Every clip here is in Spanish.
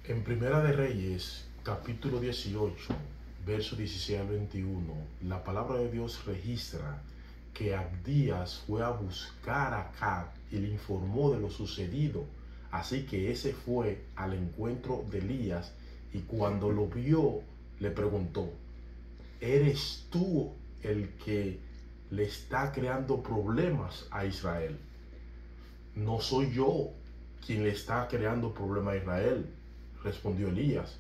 En Primera de Reyes, capítulo 18, verso 16 al 21, la palabra de Dios registra que Abdías fue a buscar a Acab y le informó de lo sucedido. Así que ese fue al encuentro de Elías y cuando lo vio le preguntó: ¿eres tú el que le está creando problemas a Israel? No soy yo quien le está creando problemas a Israel, respondió Elías.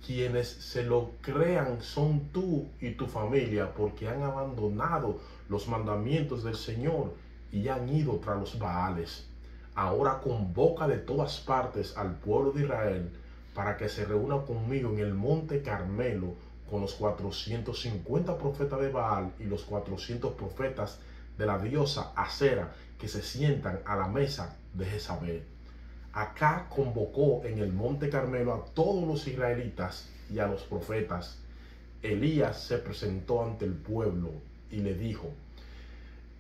Quienes se lo crean son tú y tu familia, porque han abandonado los mandamientos del Señor y han ido tras los Baales. Ahora convoca de todas partes al pueblo de Israel para que se reúna conmigo en el monte Carmelo con los 450 profetas de Baal y los 400 profetas de la diosa Acera, que se sientan a la mesa de Jezabel. Acá convocó en el monte Carmelo a todos los israelitas y a los profetas. Elías se presentó ante el pueblo y le dijo: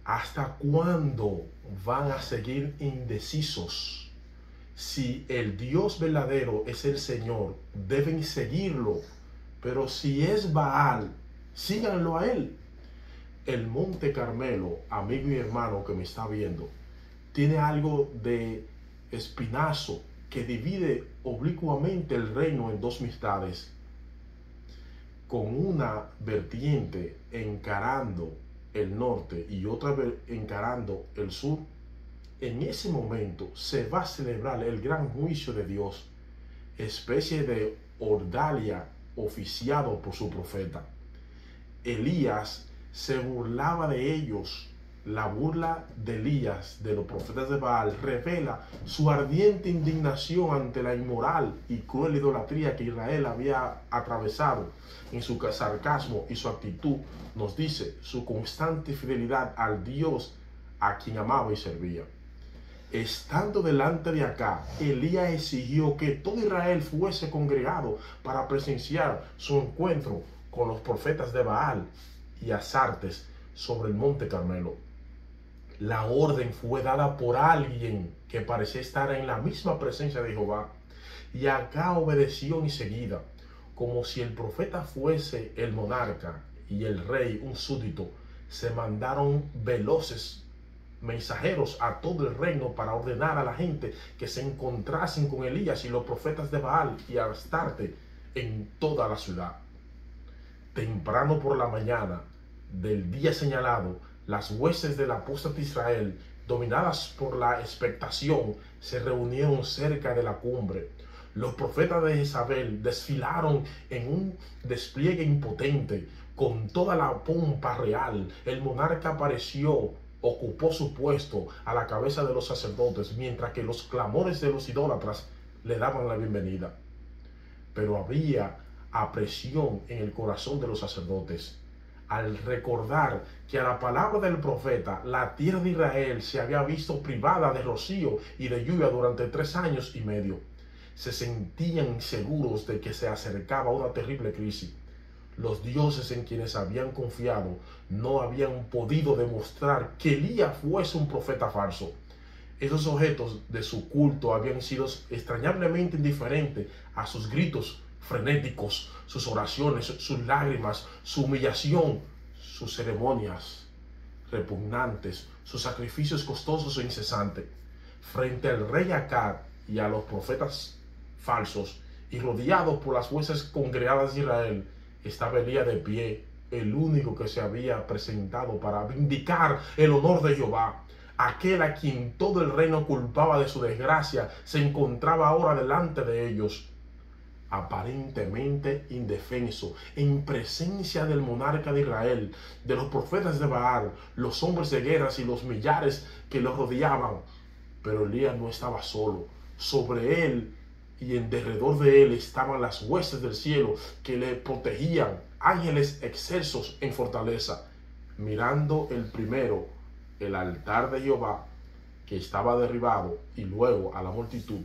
¿hasta cuándo van a seguir indecisos? Si el Dios verdadero es el Señor, deben seguirlo, pero si es Baal, síganlo a él. El monte Carmelo, amigo y hermano que me está viendo, tiene algo de espinazo que divide oblicuamente el reino en dos mitades, con una vertiente encarando el norte y otra encarando el sur. En ese momento se va a celebrar el gran juicio de Dios, especie de ordalia oficiado por su profeta. Elías se burlaba de ellos. La burla de Elías de los profetas de Baal revela su ardiente indignación ante la inmoral y cruel idolatría que Israel había atravesado. En su sarcasmo y su actitud nos dice su constante fidelidad al Dios a quien amaba y servía. Estando delante de Acab, Elías exigió que todo Israel fuese congregado para presenciar su encuentro con los profetas de Baal y Astartes sobre el monte Carmelo. La orden fue dada por alguien que parecía estar en la misma presencia de Jehová, y Acab obedeció enseguida, como si el profeta fuese el monarca y el rey un súbdito. Se mandaron veloces mensajeros a todo el reino para ordenar a la gente que se encontrasen con Elías y los profetas de Baal y Astarte en toda la ciudad. Temprano por la mañana del día señalado, las huestes del apóstata Israel, dominadas por la expectación, se reunieron cerca de la cumbre. Los profetas de Jezabel desfilaron en un despliegue impotente, con toda la pompa real. El monarca apareció, ocupó su puesto a la cabeza de los sacerdotes, mientras que los clamores de los idólatras le daban la bienvenida. Pero había apresión en el corazón de los sacerdotes al recordar que a la palabra del profeta la tierra de Israel se había visto privada de rocío y de lluvia durante 3 años y medio. Se sentían seguros de que se acercaba una terrible crisis. Los dioses en quienes habían confiado no habían podido demostrar que Elías fuese un profeta falso. Esos objetos de su culto habían sido extrañablemente indiferentes a sus gritos frenéticos, sus oraciones, sus lágrimas, su humillación, sus ceremonias repugnantes, sus sacrificios costosos e incesantes. Frente al rey Acab y a los profetas falsos, y rodeados por las huestes congregadas de Israel, estaba Elías de pie, el único que se había presentado para vindicar el honor de Jehová. Aquel a quien todo el reino culpaba de su desgracia se encontraba ahora delante de ellos, aparentemente indefenso, en presencia del monarca de Israel, de los profetas de Baal, los hombres de guerras y los millares que lo rodeaban. Pero Elías no estaba solo. Sobre él y en derredor de él estaban las huestes del cielo que le protegían, ángeles excelsos en fortaleza. Mirando el primero el altar de Jehová que estaba derribado y luego a la multitud,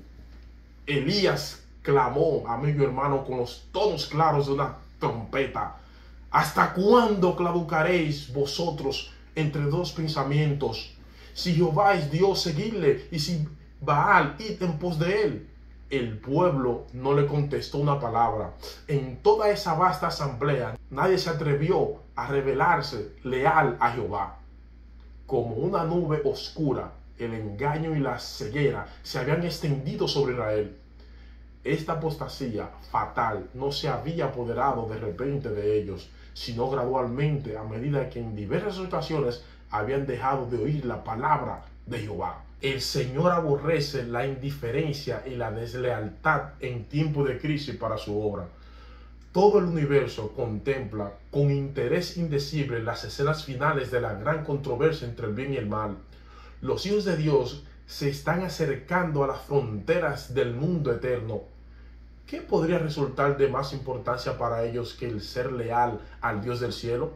Elías clamó, amigo y hermano, con los tonos claros de una trompeta: ¿hasta cuándo claudicaréis vosotros entre dos pensamientos? Si Jehová es Dios, seguidle, y si Baal, id en pos de él. El pueblo no le contestó una palabra. En toda esa vasta asamblea, nadie se atrevió a revelarse leal a Jehová. Como una nube oscura, el engaño y la ceguera se habían extendido sobre Israel. Esta apostasía fatal no se había apoderado de repente de ellos, sino gradualmente, a medida que en diversas ocasiones habían dejado de oír la palabra de Jehová. El Señor aborrece la indiferencia y la deslealtad en tiempo de crisis para su obra. Todo el universo contempla con interés indecible las escenas finales de la gran controversia entre el bien y el mal. Los hijos de Dios se están acercando a las fronteras del mundo eterno. ¿Qué podría resultar de más importancia para ellos que el ser leal al Dios del cielo?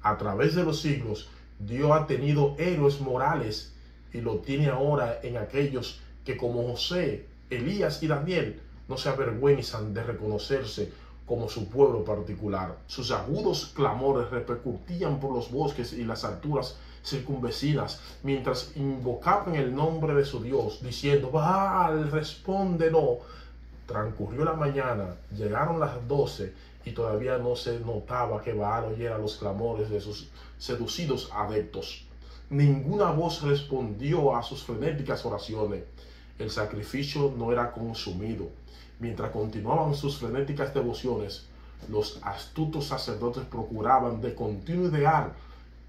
A través de los siglos, Dios ha tenido héroes morales y lo tiene ahora en aquellos que, como José, Elías y Daniel, no se avergüenzan de reconocerse como su pueblo particular. Sus agudos clamores repercutían por los bosques y las alturas circunvecinas, mientras invocaban el nombre de su Dios, diciendo: Baal, respóndenos. Transcurrió la mañana, llegaron las 12 y todavía no se notaba que Baal oyera los clamores de sus seducidos adeptos. Ninguna voz respondió a sus frenéticas oraciones. El sacrificio no era consumido. Mientras continuaban sus frenéticas devociones, los astutos sacerdotes procuraban de continuo idear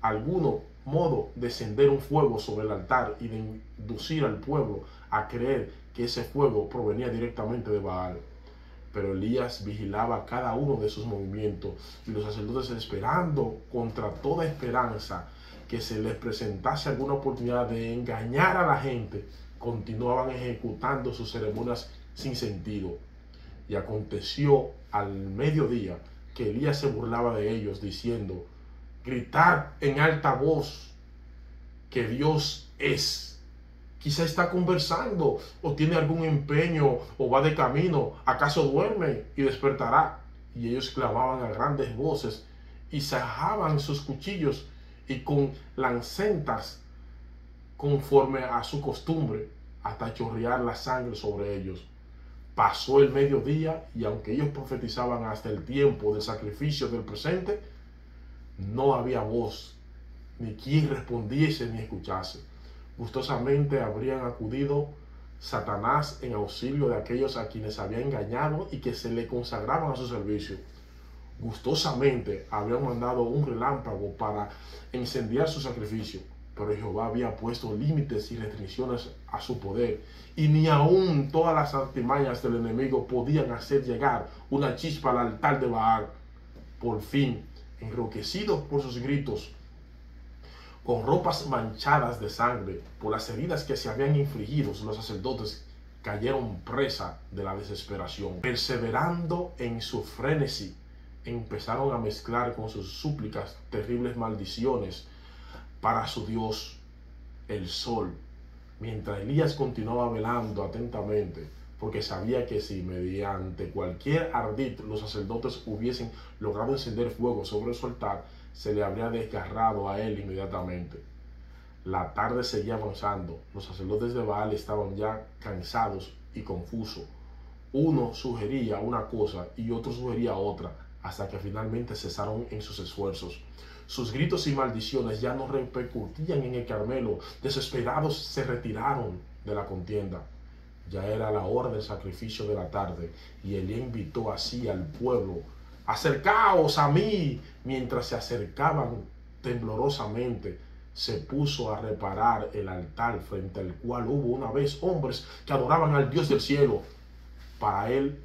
algún modo de encender un fuego sobre el altar y de inducir al pueblo a creer que ese fuego provenía directamente de Baal. Pero Elías vigilaba cada uno de sus movimientos y los sacerdotes, esperando contra toda esperanza que se les presentase alguna oportunidad de engañar a la gente, continuaban ejecutando sus ceremonias sin sentido. Y aconteció al mediodía que Elías se burlaba de ellos, diciendo: Gritad en alta voz que Dios es. Quizá está conversando o tiene algún empeño o va de camino. ¿Acaso duerme y despertará? Y ellos clamaban a grandes voces y sajaban sus cuchillos y con lancetas conforme a su costumbre, hasta chorrear la sangre sobre ellos. Pasó el mediodía y aunque ellos profetizaban hasta el tiempo del sacrificio del presente, no había voz, ni quien respondiese ni escuchase. Gustosamente habrían acudido Satanás en auxilio de aquellos a quienes había engañado y que se le consagraban a su servicio. Gustosamente habrían mandado un relámpago para incendiar su sacrificio, pero Jehová había puesto límites y restricciones a su poder, y ni aun todas las artimañas del enemigo podían hacer llegar una chispa al altar de Baal. Por fin, enroquecidos por sus gritos, con ropas manchadas de sangre por las heridas que se habían infligido, los sacerdotes cayeron presa de la desesperación. Perseverando en su frenesí, empezaron a mezclar con sus súplicas terribles maldiciones para su Dios, el sol, mientras Elías continuaba velando atentamente, porque sabía que si mediante cualquier ardid los sacerdotes hubiesen logrado encender fuego sobre su altar, se le habría desgarrado a él inmediatamente. La tarde seguía avanzando. Los sacerdotes de Baal estaban ya cansados y confusos. Uno sugería una cosa y otro sugería otra, hasta que finalmente cesaron en sus esfuerzos. Sus gritos y maldiciones ya no repercutían en el Carmelo. Desesperados se retiraron de la contienda. Ya era la hora del sacrificio de la tarde, y Elías invitó así al pueblo: acercaos a mí. Mientras se acercaban temblorosamente, se puso a reparar el altar frente al cual hubo una vez hombres que adoraban al Dios del cielo. Para él,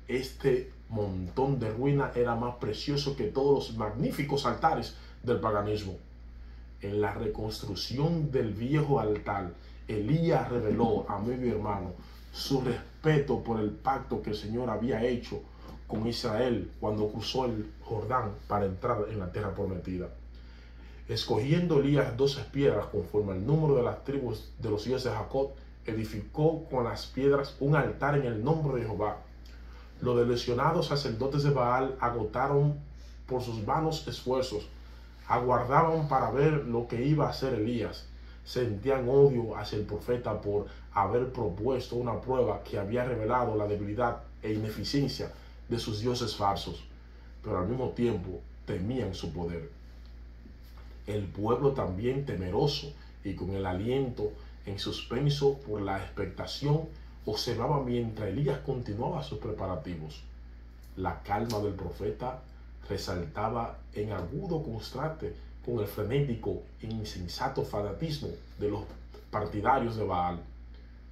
este montón de ruina era más precioso que todos los magníficos altares del paganismo. En la reconstrucción del viejo altar, Elías reveló a mi hermano su respeto por el pacto que el Señor había hecho con Israel cuando cruzó el Jordán para entrar en la tierra prometida. Escogiendo Elías 12 piedras conforme al número de las tribus de los hijos de Jacob, edificó con las piedras un altar en el nombre de Jehová. Los deleznados sacerdotes de Baal agotaron por sus vanos esfuerzos, aguardaban para ver lo que iba a hacer Elías. sentían odio hacia el profeta por haber propuesto una prueba que había revelado la debilidad e ineficiencia de sus dioses falsos, pero al mismo tiempo temían su poder. El pueblo también, temeroso y con el aliento en suspenso por la expectación, observaba mientras Elías continuaba sus preparativos. La calma del profeta resaltaba en agudo contraste con el frenético e insensato fanatismo de los partidarios de Baal.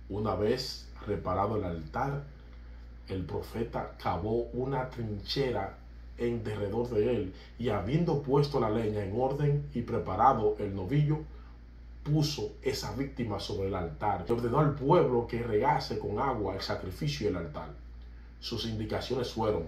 Una vez reparado el altar, el profeta cavó una trinchera en derredor de él y, habiendo puesto la leña en orden y preparado el novillo, puso esa víctima sobre el altar y ordenó al pueblo que regase con agua el sacrificio y el altar. Sus indicaciones fueron: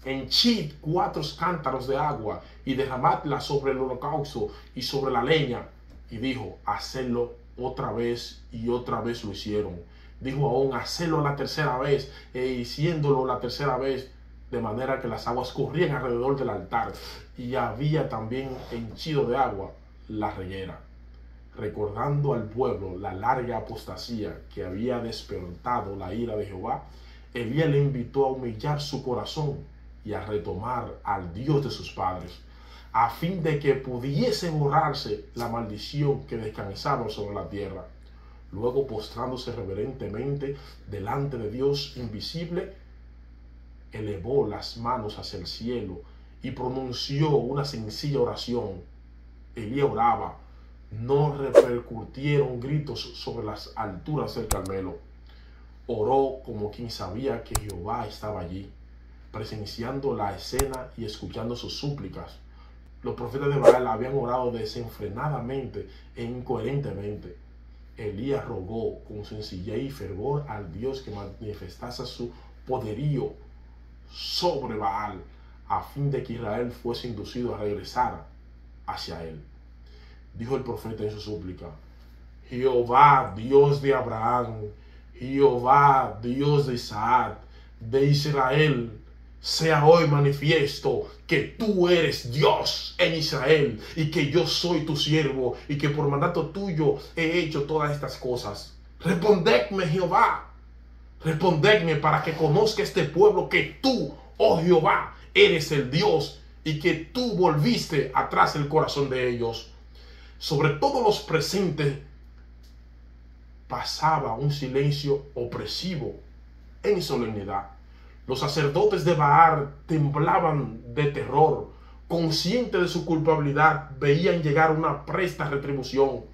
henchid 4 cántaros de agua y derramadla sobre el holocausto y sobre la leña. Y dijo: hacedlo otra vez, y otra vez lo hicieron. Dijo aún: hacedlo la tercera vez, e hiciéndolo la tercera vez, de manera que las aguas corrían alrededor del altar, y había también henchido de agua la reguera. Recordando al pueblo la larga apostasía que había despertado la ira de Jehová, Elías le invitó a humillar su corazón y a retomar al Dios de sus padres, a fin de que pudiese borrarse la maldición que descansaba sobre la tierra. Luego, postrándose reverentemente delante de Dios invisible, elevó las manos hacia el cielo y pronunció una sencilla oración. Elías oraba. No repercutieron gritos sobre las alturas del Carmelo. Oró como quien sabía que Jehová estaba allí, presenciando la escena y escuchando sus súplicas. Los profetas de Baal habían orado desenfrenadamente e incoherentemente. Elías rogó con sencillez y fervor al Dios que manifestase su poderío sobre Baal, a fin de que Israel fuese inducido a regresar hacia él. Dijo el profeta en su súplica: Jehová, Dios de Abraham, Jehová, Dios de Isaac, de Israel, sea hoy manifiesto que tú eres Dios en Israel y que yo soy tu siervo y que por mandato tuyo he hecho todas estas cosas. Respondedme, Jehová, respondedme, para que conozca este pueblo que tú, oh Jehová, eres el Dios y que tú volviste atrás el corazón de ellos. Sobre todos los presentes pasaba un silencio opresivo en solemnidad. Los sacerdotes de Baal temblaban de terror, conscientes de su culpabilidad, veían llegar una presta retribución.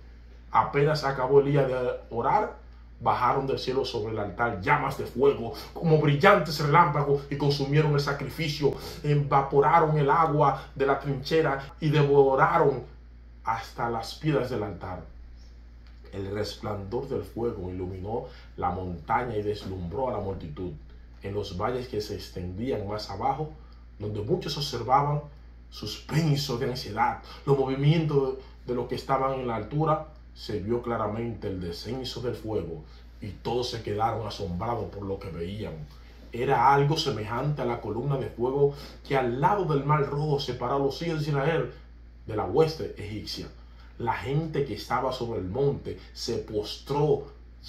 Apenas acabó Elías de orar, bajaron del cielo sobre el altar llamas de fuego, como brillantes relámpagos, y consumieron el sacrificio, evaporaron el agua de la trinchera y devoraron hasta las piedras del altar. El resplandor del fuego iluminó la montaña y deslumbró a la multitud. En los valles que se extendían más abajo, donde muchos observaban, suspensos de ansiedad, los movimientos de los que estaban en la altura, se vio claramente el descenso del fuego, y todos se quedaron asombrados por lo que veían. Era algo semejante a la columna de fuego que al lado del mar Rojo separaba a los hijos de Israel de la hueste egipcia. La gente que estaba sobre el monte se postró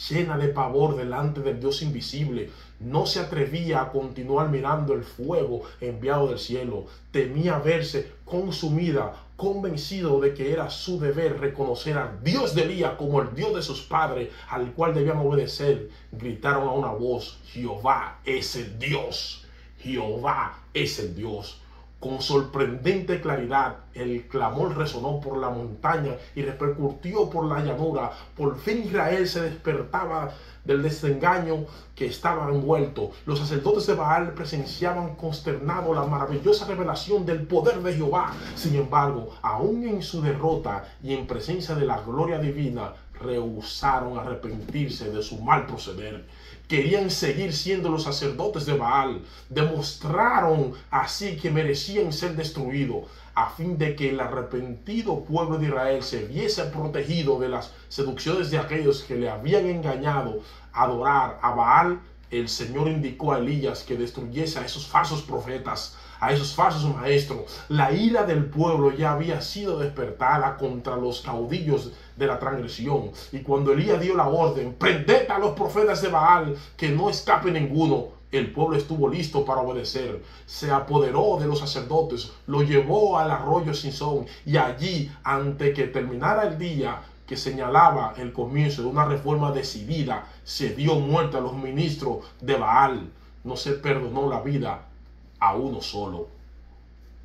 llena de pavor delante del Dios invisible. No se atrevía a continuar mirando el fuego enviado del cielo. Temía verse consumida, convencido de que era su deber reconocer al Dios de Elías como el Dios de sus padres, al cual debían obedecer. Gritaron a una voz: Jehová es el Dios, Jehová es el Dios. Con sorprendente claridad, el clamor resonó por la montaña y repercutió por la llanura. Por fin Israel se despertaba del desengaño que estaba envuelto. Los sacerdotes de Baal presenciaban consternados la maravillosa revelación del poder de Jehová. Sin embargo, aún en su derrota y en presencia de la gloria divina, rehusaron arrepentirse de su mal proceder. Querían seguir siendo los sacerdotes de Baal. Demostraron así que merecían ser destruidos, a fin de que el arrepentido pueblo de Israel se viese protegido de las seducciones de aquellos que le habían engañado a adorar a Baal el Señor indicó a Elías que destruyese a esos falsos profetas, a esos falsos maestros. La ira del pueblo ya había sido despertada contra los caudillos de la transgresión. Y cuando Elías dio la orden, prended a los profetas de Baal, que no escape ninguno, el pueblo estuvo listo para obedecer. Se apoderó de los sacerdotes, lo llevó al arroyo Sinzón, y allí, antes que terminara el día que señalaba el comienzo de una reforma decidida, se dio muerte a los ministros de Baal. No se perdonó la vida a uno solo.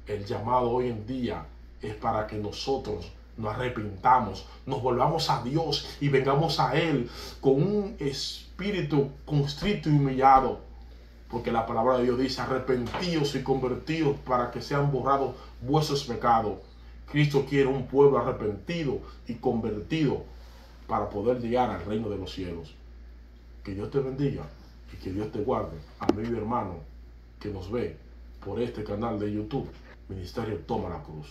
El llamado hoy en día es para que nosotros nos arrepintamos, nos volvamos a Dios y vengamos a Él con un espíritu constrito y humillado. Porque la palabra de Dios dice: arrepentíos y convertíos para que sean borrados vuestros pecados. Cristo quiere un pueblo arrepentido y convertido para poder llegar al reino de los cielos. Que Dios te bendiga y que Dios te guarde, amigo y hermano que nos ve por este canal de YouTube, Ministerio Toma la Cruz.